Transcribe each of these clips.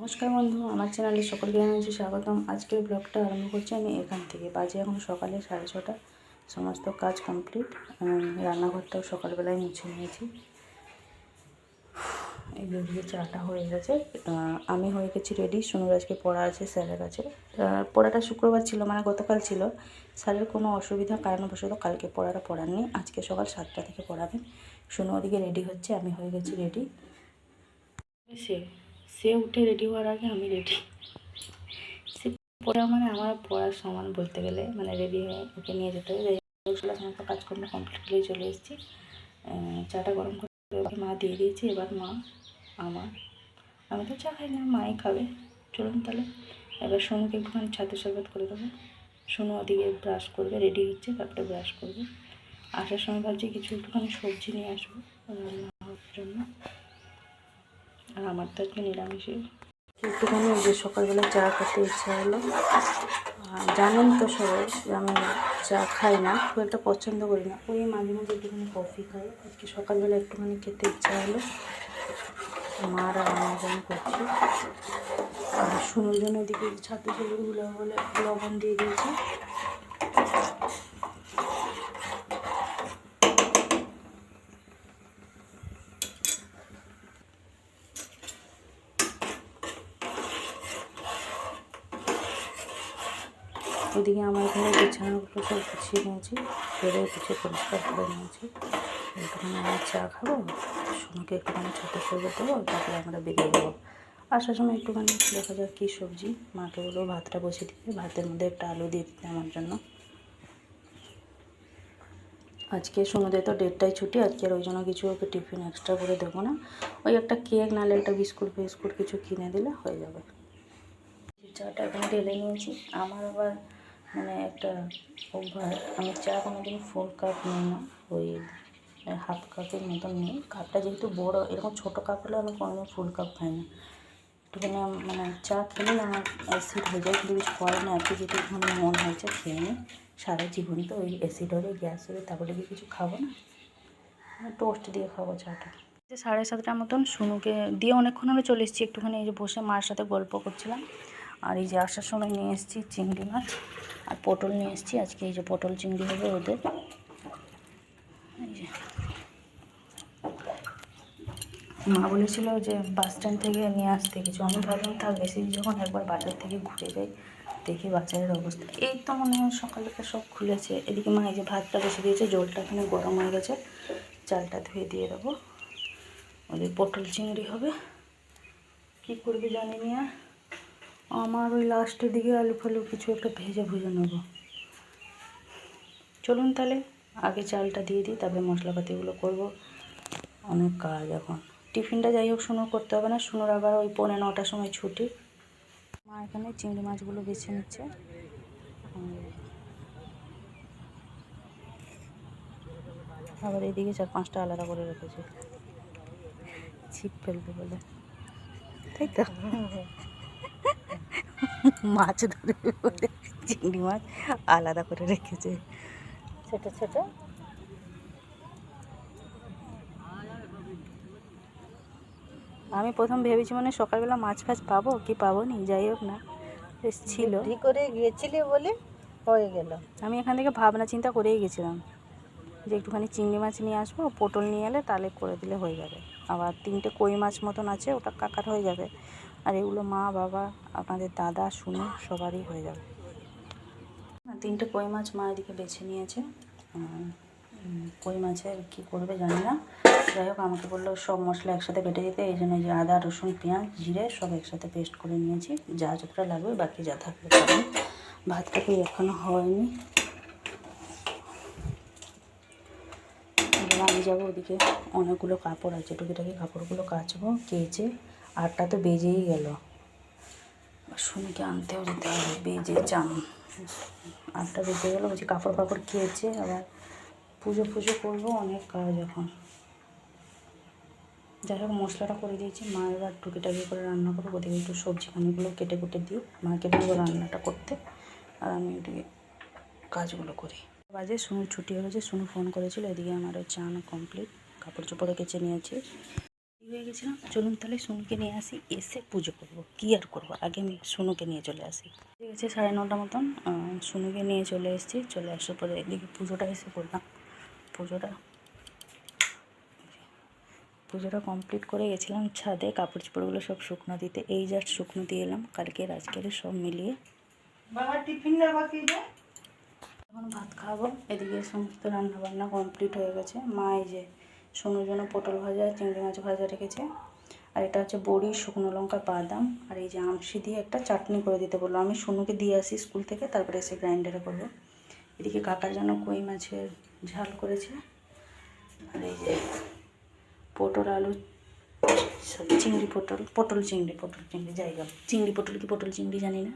নমস্কার বন্ধু, আমার চ্যানেলে সকলকে জানাচ্ছি স্বাগতম। আজকের ব্লগটা আরম্ভ করছি আমি এখান থেকে। বাজে এখন সকালে 6:30। সমস্ত কাজ কমপ্লিট। রান্নাঘরটাও সকালবেলায় মুছে নিয়েছি। এই দিকে চাটা হয়ে গেছে। আমি হয়ে গেছি রেডি। সোনুর আজকে পড়া আছে স্যারের কাছে। পড়াটা শুক্রবার ছিল, মানে গতকাল ছিল। স্যারের কোনো অসুবিধা কারণবশত কালকে পড়াটা পড়াননি। আজকে সকাল 7টা থেকে পড়াবেন। সোনু ওদিকে রেডি হচ্ছে, আমি হয়ে গেছি রেডি। সে উঠে রেডি হওয়ার আগে আমি রেডি। সে পড়া মানে আমার পড়ার সমান বলতে গেলে, মানে রেডি হয়ে ওকে নিয়ে যেতে হবে। সমস্ত কাজকর্ম কমপ্লিট করে চলে এসেছি। চাটা গরম করে মা দিয়ে দিয়েছি। এবার মা আমি তো চা খাই না, মাই খাবে। চলুন তাহলে এবার সোনুকে একটুখানি ছাতু শরবত করে দেবো। সোনু ওদিকে ব্রাশ করবে, রেডি হচ্ছে, তারপরে ব্রাশ করবে। আসার সময় ভাবছি কিছু একটুখানি সবজি নিয়ে আসবো রান্নার জন্য। আর আমার তো আজকে নিরামিষই। একটুখানি ওই যে সকালবেলা চা খেতে ইচ্ছা হলো। জানেন তো সবাই আমি চা খাই না, খুব একটা পছন্দ করি না। ওই মাঝে মাঝে একটুখানি কফি খাই। আজকে সকালবেলা একটুখানি খেতে ইচ্ছা হলো। মার রান্নার জন্য করছি। আর সোনুর জন্য ওদিকে ছাতু ছেলেগুলো বলে লবণ দিয়ে দিয়েছি। ওদিকে আমার এখানে বিছানাগুলো সব গুছিয়ে নিয়েছি, ফেরে গুছিয়ে পরিষ্কার করে নিয়েছি। একটুখানি আমার চা খাবো, সোনুকে একটুখানি ছাতু করে দেবো, তারপরে আমরা বেরিয়ে যাবো। আসার সময় একটুখানি দেখা যাক কী সবজি। মাকে বলবো ভাতটা বসিয়ে দিতে, ভাতের মধ্যে একটা আলু দিয়ে দিতে আমার জন্য। আজকে সোনুদের তো 1:30টায় ছুটি। আজকে ওই জন্য কিছু ওকে টিফিন এক্সট্রা করে দেবো না। ওই একটা কেক নাহলে একটা বিস্কুট কিছু কিনে দিলে হয়ে যাবে। চাটা এখন ঢেলে নিয়েছি। আমার আবার মানে একটা অভ্যাস, আমি চা কোনোদিন ফুল কাপ নিই না, ওই হাফ কাপের মতন নিই। কাপটা যেহেতু বড়, এরকম ছোটো কাপ হলে আমি কোনোদিন ফুল কাপ খাই না। একটুখানি মানে চা খেলে আমার অ্যাসিড হয়ে যায়, কিন্তু কিছু করে না। আজকে যেহেতু এখানে মন হয়েছে খেয়ে নিই। সারা জীবন তো ওই অ্যাসিড হলে গ্যাস হবে, তারপরে কি কিছু খাবো না, টোস্ট দিয়ে খাবো চাটা। 7:30টার মতন সোনুকে দিয়ে অনেকক্ষণ আমি চলে এসেছি। একটুখানি এই যে বসে মার সাথে গল্প করছিলাম। আর এই যে আসার সময় নিয়ে এসেছি চিংড়ি মাছ আর পটল নিয়ে এসেছি। আজকে এই যে পটল চিংড়ি হবে ওদের। এই যে মা বলেছিল যে বাস স্ট্যান্ড থেকে নিয়ে আসতে কিছু। আমি ভাবলাম থাক, বেশি যখন একবার বাজার থেকে ঘুরে যাই, দেখি বাজারের অবস্থা। এই তো মনে হয় সকালে সব খুলেছে। এদিকে মা এই যে ভাতটা বসে দিয়েছে, জলটা এখানে গরম হয়ে গেছে, চালটা ধুয়ে দিয়ে দেবো। ওদের পটল চিংড়ি হবে। কী করবে জানি না। আমার ওই লাস্টের দিকে আলু ফালু কিছু একটা ভুজে নেবো। চলুন তাহলে আগে চালটা দিয়ে দিই, তারপরে মশলাপাতিগুলো করবো। অনেক কাজ এখন। টিফিনটা যাই হোক সোনুর করতে হবে না, সোনুর আবার ওই 9:45টার সময় ছুটি। মা এখানে চিংড়ি মাছগুলো বেছে নিচ্ছে। আবার এইদিকে 4-5টা আলাদা করে রেখেছে, ছিপ ফেলবে বলে, তাই তো। মাছ ধরবে বলে চিংড়ি মাছ আলাদা করে রেখেছে ছোটো ছোটো। আমি প্রথম ভেবেছি মানে সকালবেলা মাছ ফাছ পাবো কি পাবো নি, যাই হোক না, বেশ ছিল। বুদ্ধি করে গিয়েছিলে বলে হয়ে গেল। আমি এখান থেকে ভাবনা চিন্তা করেই গেছিলাম যে একটুখানি চিংড়ি মাছ নিয়ে আসবো, পটল নিয়ে এলে তাহলে করে দিলে হয়ে যাবে। আবার 3টে কই মাছ মতন আছে, ওটা কাকার হয়ে যাবে। আর এগুলো মা বাবা আপনাদের দাদা শুনে সবারই হয়ে যাবে। 3টে কই মাছ মা এদিকে বেছে নিয়েছে। কই মাছের কী করবে জানি না, যাই হোক আমাকে বললো সব মশলা একসাথে বেটে দিতে। এই জন্য যে আদা রসুন পেঁয়াজ জিরে সব একসাথে পেস্ট করে নিয়েছি, যা যতটা লাগবে বাকি যা থাকবে পাবেন। ভাতটাকে এখনও হয়নি। আমি যাবো ওদিকে, অনেকগুলো কাপড় আছে, টুকিটাকি কাপড়গুলো কাচবো কেচে। 8টা তো বেজেই গেল, সোনুকে আনতেও যেতে হবে, বেজে চান। 8টা বেজে গেলো, বলছি কাপড় কেচে আবার পুজো করবো, অনেক কাজ এখন। যাই হোক মশলাটা করে দিয়েছি, মা এবার টুকিটাকি করে রান্না করবো। ওদিকে একটু সবজিখানিগুলো কেটে দিই, মাকে বলবো রান্নাটা করতে, আর আমি ওদিকে কাজগুলো করি। বাজে সোনুর ছুটি হয়েছে, সোনু ফোন করেছিল। এদিকে আমার ওই চান কমপ্লিট, কাপড় চোপড়ে কেচে নিয়েছি। হয়ে গেছিলাম, চলুন তাহলে সোনুকে নিয়ে আসি, এসে পুজো করব। কী আর করবো, আগে আমি সোনুকে নিয়ে চলে আসি। ঠিক আছে, 9:30 মতন সোনুকে নিয়ে চলে এসেছি। চলে আসার পরে এদিকে পুজোটা এসে করলাম। পুজোটা কমপ্লিট করে গেছিলাম ছাদে কাপড় চোপড়গুলো সব শুকনো দিতে। এই জাস্ট শুকনো দিয়ে এলাম, কালকের আজকের সব মিলিয়ে। বাবা টিফিন দেওয়া কি যায়? এখন ভাত খাবো। এদিকে সমস্ত রান্নাবান্না কমপ্লিট হয়ে গেছে। মা এই যে সোনুর জন্য পটল ভাজা, চিংড়ি মাছ ভাজা রেখেছে। আর এটা হচ্ছে বড়ি, শুকনো লঙ্কা, বাদাম আর এই যে আমসি দিয়ে একটা চাটনি করে দিতে বললো। আমি সোনুকে দিয়ে আসি স্কুল থেকে, তারপরে এসে গ্রাইন্ডারে করবো। এদিকে কাকার জন্য কই মাছের ঝাল করেছে। আর এই যে পটল আলু, চিংড়ি পটল চিংড়ি জায়গা চিংড়ি পটল কি পটল চিংড়ি জানি না।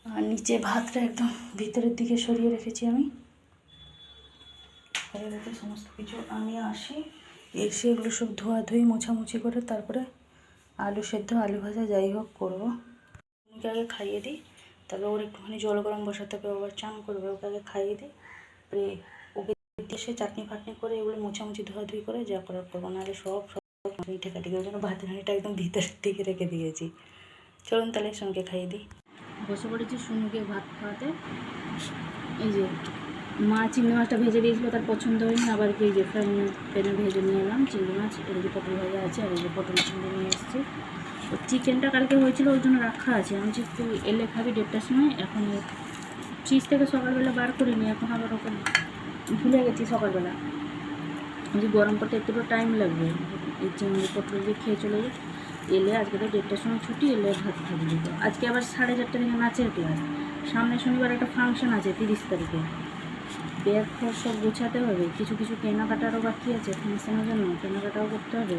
আর নিচে ভাতটা একদম ভিতরের দিকে সরিয়ে রেখেছি আমি। রেখে সমস্ত কিছু আমি আসি, এসে এগুলো সব ধোয়াধুয়ি মোছামুছি করে তারপরে আলু সেদ্ধ, আলু ভাজা যাই হোক করবো। ওকে আগে খাইয়ে দিই, তারপরে ওর একটুখানি জল গরম বসাতে হবে, আবার চান করবে। ওকে আগে খাইয়ে দিই, ওকে এসে চাটনি ফাটনি করে এগুলো মোছামুছি ধোয়াধুয়ি করে যা করার করবো। নাহলে সব ঠেকাঠেকি ওই জন্য ভাতের হাঁড়িটা একদম ভিতরের দিকে রেখে দিয়েছি। চলুন তাহলে সোনুকে খাইয়ে দিই। বসে পড়েছি সোনুকে ভাত খাওয়াতে। এই যে মা চিংড়ি মাছটা ভেজে দিয়েছিলো, তার পছন্দ হয়নি। আবার কি এই যে প্যানে ভেজে নিয়ে এলাম চিংড়ি মাছ। এই যে পটল ভাজা আছে, আর এই যে পটল চিংড়ি নিয়ে এসেছি। তো চিকেনটা কালকে হয়েছিল, ওই জন্য রাখা আছে। আমি যে তুই এলে খাবি 1:30টার সময়। এখন ফ্রিজ থেকে সকালবেলা বার করিনি, এখন আবার ওকে ভুলে গেছি সকালবেলা। যে গরম করতে একটু টাইম লাগবে। এই চিংড়ি পটল দিয়ে খেয়ে চলে যাই। এলে আজকে তো 1:30টার সময় ছুটি, এলে ভাত খাবি দিত। আজকে আবার 4:30 থেকে নাচের ক্লাস। সামনে শনিবার একটা ফাংশন আছে 30 তারিখে। ব্যাগ ফ্যাগ সব গোছাতে হবে, কিছু কিছু কেনাকাটারও বাকি আছে ফাংশনের জন্য, কেনাকাটাও করতে হবে।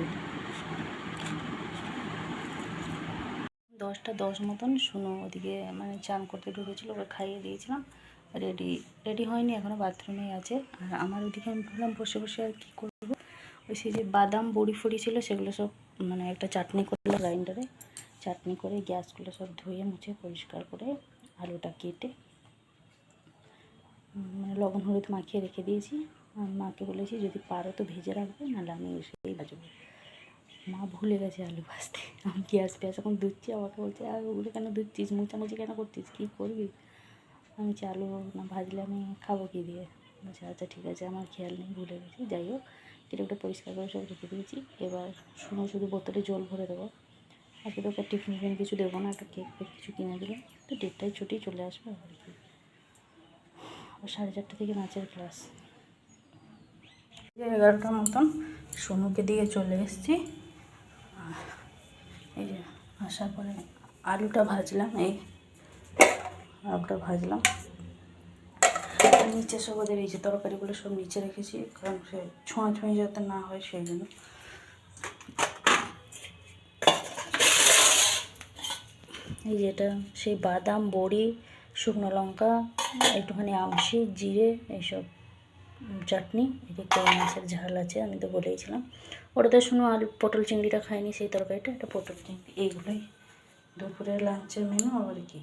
10:10 মতন শোনো ওদিকে মানে চান করতে ঢুকেছিলো, ওকে খাইয়ে দিয়েছিলাম। রেডি হয়নি এখনও, বাথরুমে আছে। আর আমার ওদিকে আমি ভাবলাম বসে বসে আর কী করবো। ওই সেই যে বাদাম বড়ি ফড়ি ছিল সেগুলো সব মানে একটা চাটনি করলো গ্রাইন্ডারে। চাটনি করে গ্যাসগুলো সব ধুয়ে মুছে পরিষ্কার করে আলুটা কেটে মানে লবণ হলুদ মাখিয়ে রেখে দিয়েছি। মাকে বলেছি যদি পারো তো ভেজে রাখবে, নাহলে আমি এসেই ভাজবো। মা ভুলে গেছে আলু ভাজতে। আমি গ্যাস এখন ধুচ্ছি, আমাকে বলছে আর ওগুলো কেন ধুচ্ছিস, মুচামুচি কেন করছিস, কী করবি? আমি আলু না ভাজলে আমি খাবো কী দিয়ে? বলছে আচ্ছা ঠিক আছে, আমার খেয়াল নেই, ভুলে গেছি। যাই হোক, কেটে ওটা পরিষ্কার করে সব রেখে দিয়েছি। এবার শুধু বোতলে জল ভরে দেবো। আজকে তো ওকে টিফিন কিছু দেবো না, একটা কেক কিছু কিনে দেবো। তো 1:30টায় ছুটি, চলে আসবে আর কি। আবার 4:30 থেকে নাচের ক্লাস। 11টার মতন সোনুকে দিয়ে চলে এসেছি। এই যে আসার পরে আলুটা ভাজলাম, আলুটা ভাজলাম। নিচে সব ওদের এই যে তরকারিগুলো সব নিচে রেখেছি, কারণ সে ছোঁয়াছুঁয়ি যাতে না হয় সেই জন্য। এই যেটা সেই বাদাম বড়ি, শুকনো লঙ্কা, একটুখানি আমসি, জিরে, এইসব চাটনি। এদিকে মাছের ঝাল আছে, আমি তো বলেইছিলাম। ওটাতে শুনো আলু পটল চিংড়িটা খাইনি, সেই তরকারিটা, এটা পটল চিংড়ি। এইগুলোই দুপুরের লাঞ্চের মেনু। আবার কি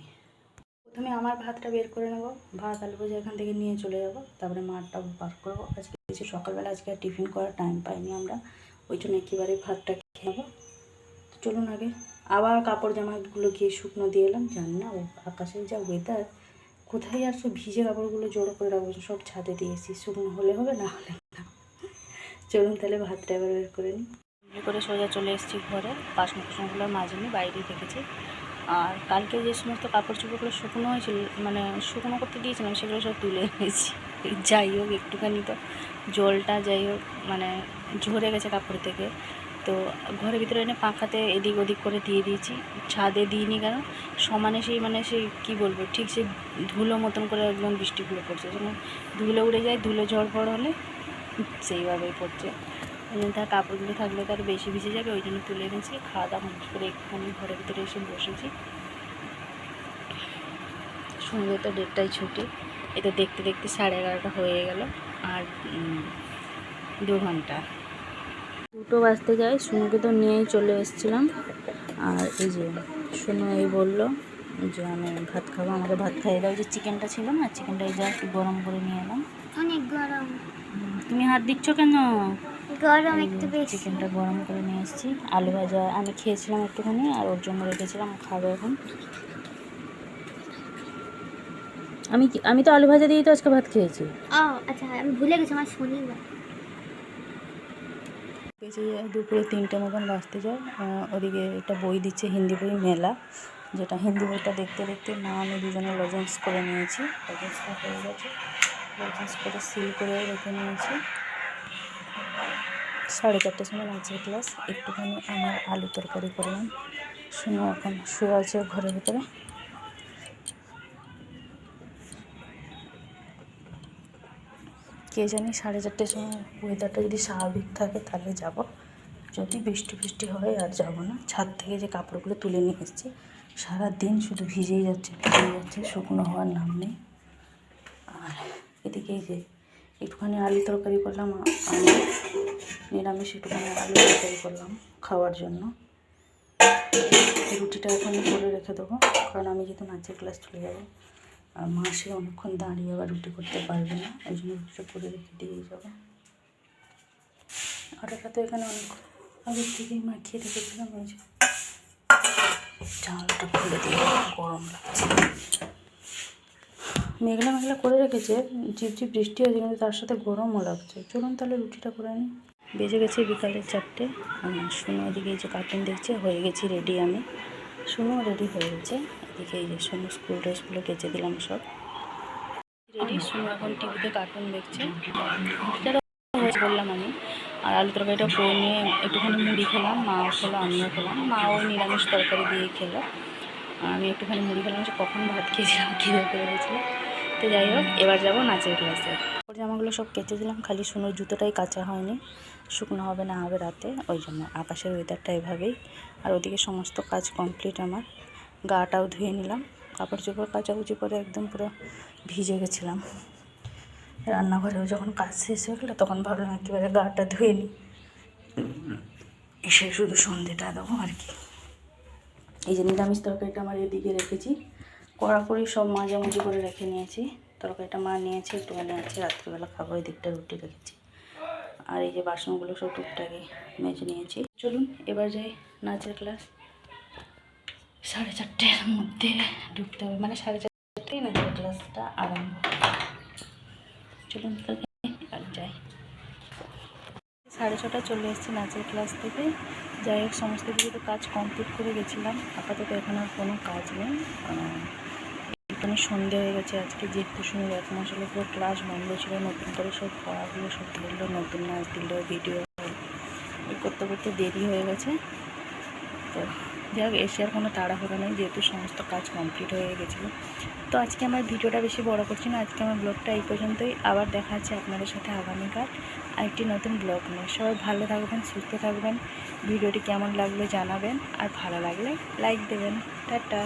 প্রথমে আমার ভাতটা বের করে নেবো, ভাত আলু ভাজা এখান থেকে নিয়ে চলে যাবো, তারপরে মারটা বার করবো। আজকে কিছু সকালবেলা আজকে আর টিফিন করার টাইম পাইনি আমরা, ওই জন্য একেবারে ভাতটা খেয়ে নেবো। তো চলুন আগে আবার কাপড় জামাগুলো গিয়ে শুকনো দিয়ে এলাম। জানি না ও আকাশের যা ওয়েদার, কোথায় আর সব ভিজে কাপড়গুলো জড়ো করে রাখবো, সব ছাদে দিয়েছি। শুকনো হলে হবে, না হলে না। চলুন তাহলে ভাতটা এবার বের করে নিই। করে সোজা চলে এসেছি ঘরে, বাসন কুসনগুলো মাজিনি, বাইরেই রেখেছি। আর কালকে যে সমস্ত কাপড় চোপড়গুলো শুকনো হয়েছিল, মানে শুকনো করতে দিয়েছিলাম, সেগুলো সব তুলে এনেছি। যাই হোক একটুখানি তো জলটা যাই হোক মানে ঝরে গেছে কাপড় থেকে, তো ঘরের ভিতরে এনে পাখাতে এদিক ওদিক করে দিয়ে দিয়েছি। ছাদে দিইনি, কারণ সমানে সেই কী বলবো, ঠিক সেই ধুলো মতন করে একদম বৃষ্টিগুলো পড়ছে, যেন ধুলো উড়ে যায়, ধুলো ঝড় ফড় হলে সেইভাবেই পড়ছে। ওই জন্য তার কাপড়গুলো থাকলে তার বেশি ভিজে যাবে, ওই জন্য তুলে এনেছি। খাওয়া দাওয়া করে একটুখানি ঘরের ভিতরে এসে বসেছি। সন্ধ্যে তো 1:30টায় ছুটি, এটা দেখতে দেখতে 11:30 হয়ে গেল। আর 2 ঘন্টা 2টো বাজতে যায়। সোনুকে তো নিয়েই চলে এসেছিলাম। আর এই যে সোনু এই বললো যে আমি ভাত খাবো, আমাকে ভাত খাইয়ে দাও। যে চিকেনটা ছিল না, চিকেনটা এই যা একটু গরম করে নিয়ে এলাম। অনেক গরম। তুমি হাত দিচ্ছ কেন? গরম একটু বেশি। চিকেনটা গরম করে নিয়ে এসেছি। আলু ভাজা আমি খেয়েছিলাম একটুখানি, আর ওর জন্য রেখেছিলাম, খাবো এখন। আমি তো আলু ভাজা দিয়েই তো আজকে ভাত খেয়েছি। ও আচ্ছা, আমি ভুলে গেছি, আমার শনিবার। বেঁচে যায় দুপুরে 3টে মতন বাজতে যায়। ওদিকে একটা বই দিচ্ছে, হিন্দি বই মেলা, যেটা হিন্দি বইটা দেখতে দেখতে মা আমি দুজনে লজেন্স করে নিয়েছি। লজেন্সটা হয়ে গেছে, লজেন্স করে সিল করে রেখে নিয়েছি। 4:30টার সময় নাচের ক্লাস। একটুখানি আমার আলু তরকারি করলাম। শুনো এখন শুয়ে আছে ঘরের ভিতরে। কে জানি 4:30টার সময় ওয়েদারটা যদি স্বাভাবিক থাকে তাহলে যাব, যদি বৃষ্টি হয় আর যাব না। ছাদ থেকে যে কাপড়গুলো তুলে নিয়ে এসেছি, সারাদিন শুধু ভিজেই যাচ্ছে, শুকনো হওয়ার নাম নেই। আর এদিকে এই যে একটুখানি আলু তরকারি করলাম, আমি নিরামিষ একটুখানি আলু তরকারি করলাম খাওয়ার জন্য। রুটিটা এখন করে রেখে দেবো, কারণ আমি যেহেতু নাচের ক্লাস চলে যাবো, আর মা সে অনেকক্ষণ দাঁড়িয়ে আবার রুটি করতে পারবে না, ওই জন্য রুটিটা করে রেখে দিয়ে যাবো। আটাটা তো এখানে অনেক আগের থেকেই মাখিয়ে রেখেছিলাম। ওই যে জানলাটা খুলে দিয়ে, গরম লাগছে। মেঘলা মেঘলা করে রেখেছে, ঝিপঝিপ বৃষ্টি হয়েছে, কিন্তু তার সাথে গরমও লাগছে। চলুন তাহলে রুটিটা করে নিই। বেজে গেছে বিকালে 4টে। শুনো এদিকে এই যে কার্টুন দেখছে, হয়ে গেছি রেডি আমি। শুনো রেডি হয়ে গেছে। এদিকে এই যে শুনো স্কুল ড্রেসগুলো কেচে দিলাম সব রেডি। শুনো এখন টিভিতে কার্টুন দেখছে, বললাম আমি। আর আলু তরকারিটা করে নিয়ে একটুখানি মুড়ি খেলাম, মাও খেলো আমিও খেলাম। মাও নিরামিষ তরকারি দিয়ে খেলো, আমি একটুখানি মুড়ি খেলাম। কখন ভাত খেয়েছিলাম, খিদে পেয়ে গেছিলো। তো যাই হোক, এবার যাবো নাচের ক্লাসে। ওর জামাগুলো সব কেচে দিলাম, খালি শুনো জুতোটাই কাঁচা হয়নি, শুকনো হবে না হবে রাতে, ওই জন্য। আকাশের ওয়েদারটা এভাবেই। আর ওদিকে সমস্ত কাজ কমপ্লিট আমার। গাটাও ধুয়ে নিলাম, কাপড় চোপড় কাচাকুচি করে একদম পুরো ভিজে গেছিলাম। রান্নাঘরেও যখন কাজ শেষ হয়ে গেলো, তখন ভাবলাম একেবারে গাটা ধুয়ে নিই, এসে শুধু সন্ধেটা দেবো আর কি। এই যে নিরামিষ তরকারিটা আমার এদিকে রেখেছি, কড়াকড়ি সব মাঝামাঝি করে রেখে নিয়েছি। তরকারিটা মা নিয়েছে, একটুখানি আছে, রাত্রিবেলা খাবো। এই দিকটা রুটি রেখেছি। আর এই যে বাসনগুলো সব টুকটাকে মেজে নিয়েছি। চলুন এবার যাই নাচের ক্লাস। 4:30টার মধ্যে ঢুকতে হবে, মানে 4:30টায় নাচের ক্লাসটা আরম্ভ। চলুন তাহলে আর যাই। 6:30 চলে এসেছি নাচের ক্লাস থেকে। যাই হোক, সমস্ত কিছু তো কাজ কমপ্লিট করে গেছিলাম। আপাতত এখন আর কোনো কাজ নেই। একটুখানি সন্ধে হয়ে গেছে আজকে, যেহেতু শুনে 1 মাস হলো পুরো ক্লাস বন্ধ ছিল। নতুন করে সব পড়াগুলো সব ধরলো, নতুন নাচ দিল, ভিডিও করতে করতে দেরি হয়ে গেছে। তো যাই হোক, এসে আর কোনো তাড়াহুড়ো নেই, যেহেতু সমস্ত কাজ কমপ্লিট হয়ে গেছিলো। তো আজকে আমার ভিডিওটা বেশি বড় করছি না, আজকে আমার ব্লগটা এই পর্যন্তই। আবার দেখা হচ্ছে আপনাদের সাথে আগামীকাল আরেকটি নতুন ব্লগ নিয়ে। সবাই ভালো থাকবেন, সুস্থ থাকবেন। ভিডিওটি কেমন লাগলো জানাবেন, আর ভালো লাগলে লাইক দেবেন। টাটা।